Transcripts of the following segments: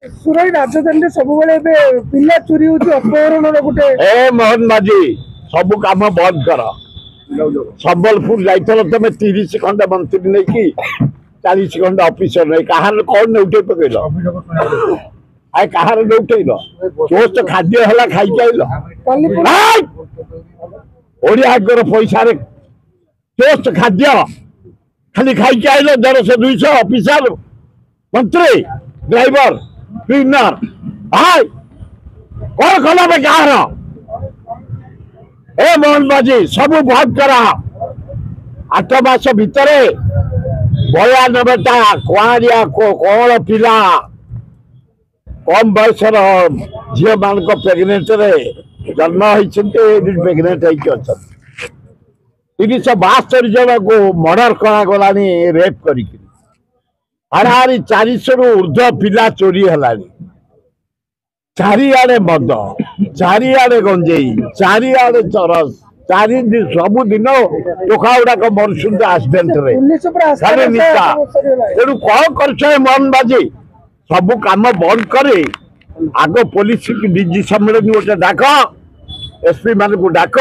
ସୁରଇ ରାଜଧାନୀରେ ସବୁବେଳେ ଏବେ ପିଲା ଚୋରି ହଉଛି, ଅପହରଣର ଗୋଟେ ए मोहन माझी सब काम बंद कर। संबलपुर जाइल तुम 30 खंड मंत्री नहीं कि 40 खंड ऑफिसर नहीं कहार कौन ने उठे पकड़ आए कहार ने उठेल तो खाद्य है खाई आइल ओडिया पैसा टोस्ट खाद्य खाली खाई आइल 100-200 ऑफिसर मंत्री ड्राइवर क्लीनर हाय कौन कला में कहार ए मोहन बाजी सब बंद करा 8 मास भितर 92टा कुआरिया कौन पिला कम बयसर झील मान प्रेगनेंट रे जन्म होती प्रेगनेंट होती 372 जन को मर्डर करा रेप कर हाराहारी 400 रु ऊर्ध्व पिला चोरी है चारिआडे मद चारिआडे गंजेई चारिआडे चरस सबुदिन टोका गुड़ाक मरुंट आक्सीडेंट तेणु कौन कर मोहन बाजी सब कम बंद करे आग पुलिस डीजी सम्मेलन गोटे डाक एसपी मान को डाक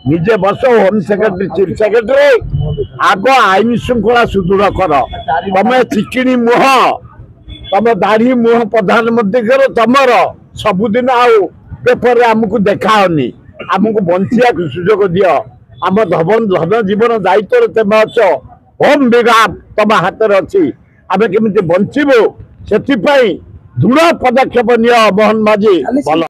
निजे बस होम सेक्रेटरी चीफ सेक्रेटरी आग आईन श्रृंखला सुदृढ़ कर तुम चिकिणी मुह तुम दाढ़ी मुह प्रधानमंत्री कर तुमर सबुदिन आउ पेपर आमको देखाओनी आमको बंचिया सुजोग दि आम धन जीवन दायित्व तुम अच होम विभाग तुम हाथ में अच्छी आम केमी बंचबू से दृढ़ पदक्षेप नियो मोहन माझी।